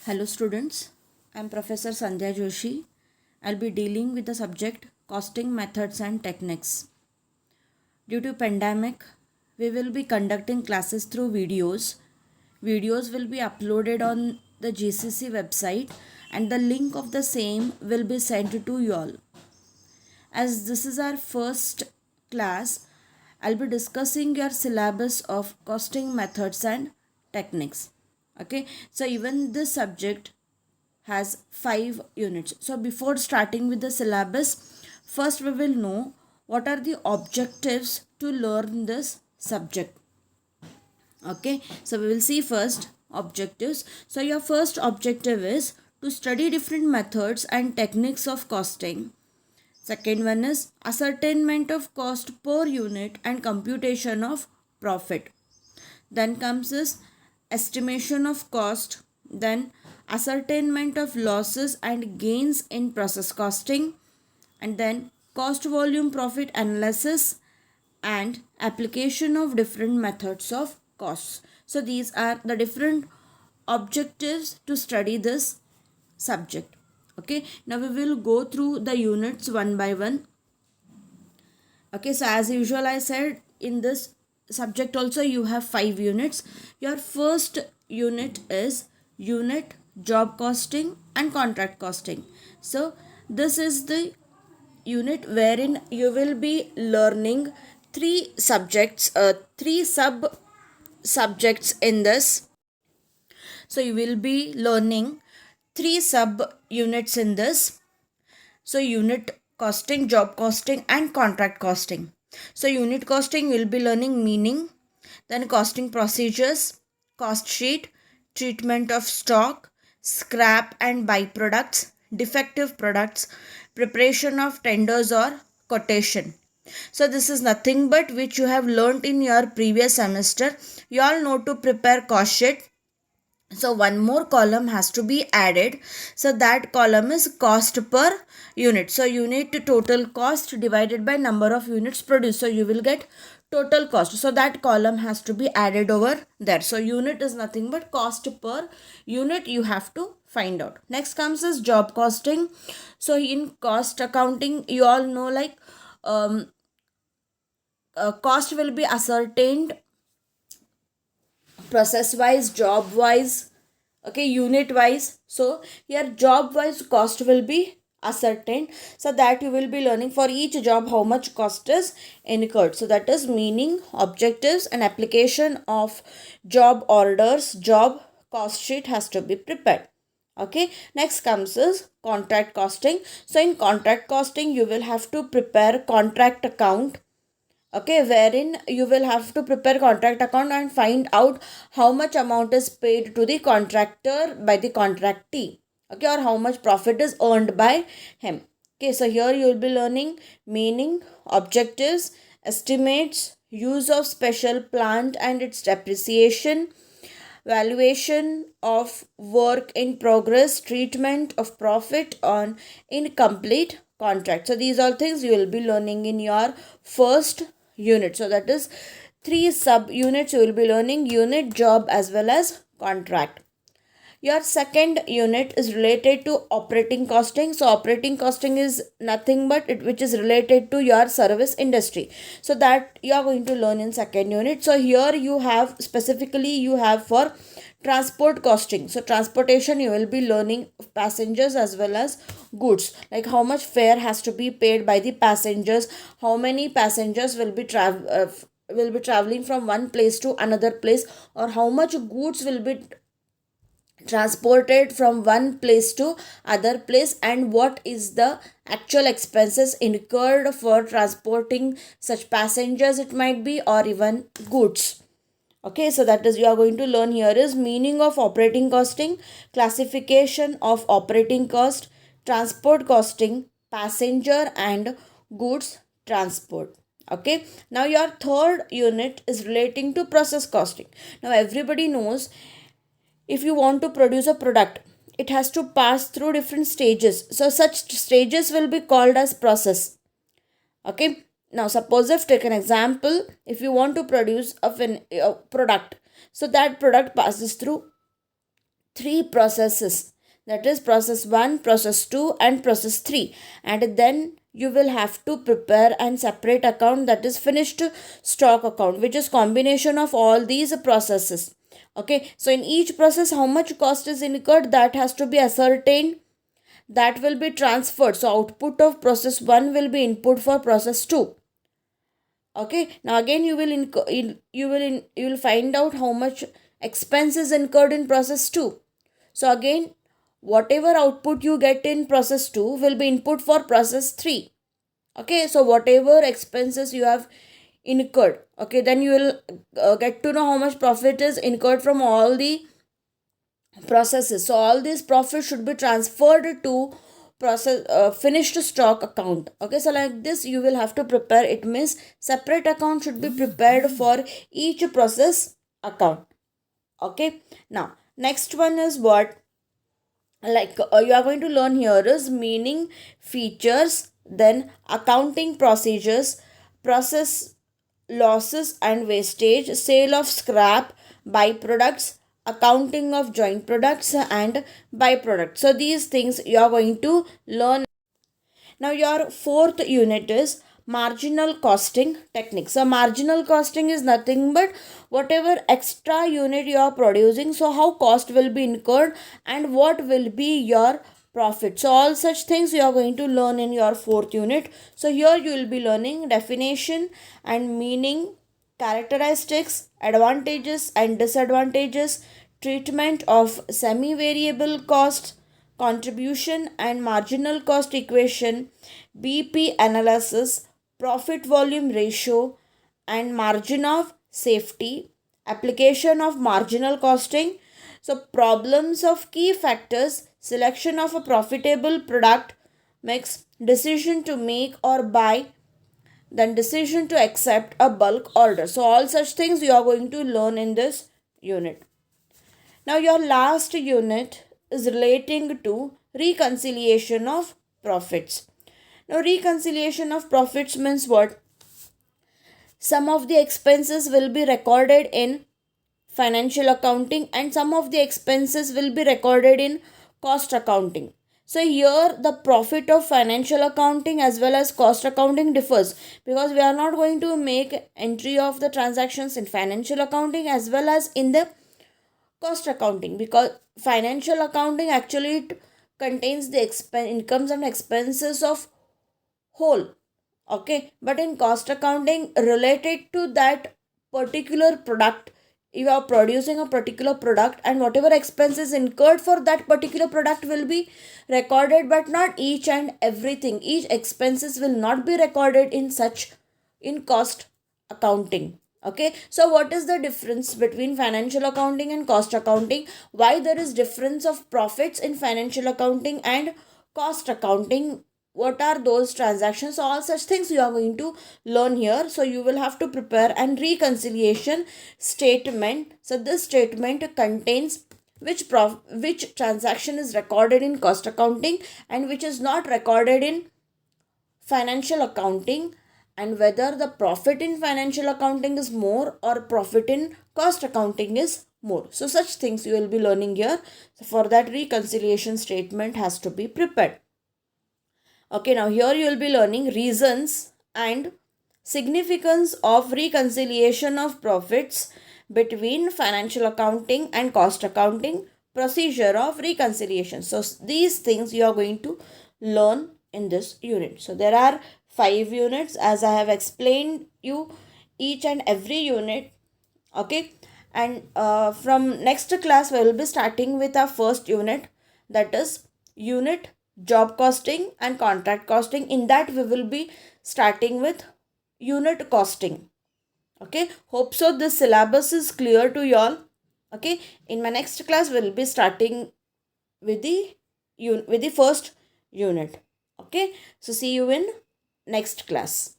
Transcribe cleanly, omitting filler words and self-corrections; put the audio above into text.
Hello students, I am Professor Sandhya Joshi. I'll be dealing with the subject costing methods and techniques. Due to pandemic, we will be conducting classes through videos. Videos will be uploaded on the GCC website and the link of the same will be sent to you all. As this is our first class, I'll be discussing your syllabus of costing methods and techniques. Okay, so even this subject has 5 units. So before starting with the syllabus, first we will know what are the objectives to learn this subject. Okay, so we will see first objectives. So your first objective is to study different methods and techniques of costing. Second one is ascertainment of cost per unit and computation of profit. Then comes is estimation of cost, then ascertainment of losses and gains in process costing, and then cost volume profit analysis and application of different methods of costs. So these are the different objectives to study this subject. Okay, now we will go through the units one by one. Okay, so as usual I said in this subject also you have 5 units. Your first unit is unit job costing and contract costing. So this is the unit wherein you will be learning three sub subjects in this. So you will be learning 3 sub units in this. So unit costing, job costing and contract costing. So unit costing will be learning meaning, then costing procedures, cost sheet, treatment of stock, scrap and byproducts, defective products, preparation of tenders or quotation. So this is nothing but which you have learnt in your previous semester. You all know to prepare cost sheet. So one more column has to be added. So that column is cost per unit. So unit total cost divided by number of units produced. So you will get total cost. So that column has to be added over there. So unit is nothing but cost per unit you have to find out. Next comes is job costing. So in cost accounting you all know like cost will be ascertained process wise, job wise, okay, unit wise. So here job wise cost will be ascertained, so that you will be learning for each job how much cost is incurred. So that is meaning, objectives and application of job orders, job cost sheet has to be prepared. Okay, next comes is contract costing. So in contract costing you will have to prepare contract account. Okay, wherein you will have to prepare contract account and find out how much amount is paid to the contractor by the contractee, okay, or how much profit is earned by him. Okay, so here you will be learning meaning, objectives, estimates, use of special plant and its depreciation, valuation of work in progress, treatment of profit on incomplete contract. So these are things you will be learning in your first unit. So that is 3 sub units you will be learning: unit, job as well as contract. Your second unit is related to operating costing. So operating costing is nothing but it which is related to your service industry. So that you are going to learn in second unit. So here you have specifically you have for transport costing. So transportation you will be learning passengers as well as goods, like how much fare has to be paid by the passengers, how many passengers will be traveling from one place to another place, or how much goods will be transported from one place to other place, and what is the actual expenses incurred for transporting such passengers it might be, or even goods. Okay, so that is you are going to learn here is meaning of operating costing, classification of operating cost, transport costing, passenger and goods transport. Okay, now your third unit is relating to process costing. Now everybody knows if you want to produce a product, it has to pass through different stages. So such stages will be called as process. Okay, now suppose if take an example, if you want to produce a product, so that product passes through three processes, that is process 1, process 2 and process 3, and then you will have to prepare and separate account, that is finished stock account, which is combination of all these processes. Okay, so in each process how much cost is incurred, that has to be ascertained, that will be transferred. So output of process 1 will be input for process 2. Okay, now again you will find out how much expenses incurred in process 2. So again, whatever output you get in process 2 will be input for process 3. Okay, so whatever expenses you have incurred, okay, then you will get to know how much profit is incurred from all the processes. So all these profits should be transferred to process finished stock account. Okay, so like this you will have to prepare, it means separate account should be prepared for each process account. Okay, now next one is what, like you are going to learn here is meaning, features, then accounting procedures, process losses and wastage, sale of scrap, byproducts, accounting of joint products and byproducts. So these things you are going to learn. Now your fourth unit is marginal costing technique. So marginal costing is nothing but whatever extra unit you are producing, so how cost will be incurred and what will be your profit. So all such things you are going to learn in your fourth unit. So here you will be learning definition and meaning, characteristics, advantages and disadvantages, treatment of semi variable cost, contribution and marginal cost equation, BP analysis, profit volume ratio and margin of safety, application of marginal costing. So problems of key factors, selection of a profitable product mix, decision to make or buy, then decision to accept a bulk order. So all such things you are going to learn in this unit. Now your last unit is relating to reconciliation of profits. Now reconciliation of profits means what? Some of the expenses will be recorded in financial accounting and some of the expenses will be recorded in cost accounting. So here the profit of financial accounting as well as cost accounting differs, because we are not going to make entry of the transactions in financial accounting as well as in the cost accounting, because financial accounting actually it contains the incomes and expenses of whole. Okay, but in cost accounting related to that particular product, you are producing a particular product and whatever expenses incurred for that particular product will be recorded, but not each and everything, each expenses will not be recorded in such in cost accounting. Okay, so what is the difference between financial accounting and cost accounting, why there is difference of profits in financial accounting and cost accounting, what are those transactions, all such things you are going to learn here. So you will have to prepare an reconciliation statement. So this statement contains which transaction is recorded in cost accounting and which is not recorded in financial accounting, and whether the profit in financial accounting is more or profit in cost accounting is more. So such things you will be learning here. So for that reconciliation statement has to be prepared. Okay, now here you will be learning reasons and significance of reconciliation of profits between financial accounting and cost accounting, procedure of reconciliation. So these things you are going to learn in this unit. So there are 5 units as I have explained you each and every unit. Okay, and from next class we will be starting with our first unit, that is unit job costing and contract costing. In that we will be starting with unit costing. Okay, hope so this syllabus is clear to you all. Okay, in my next class we will be starting with the first unit. Okay, so see you in next class.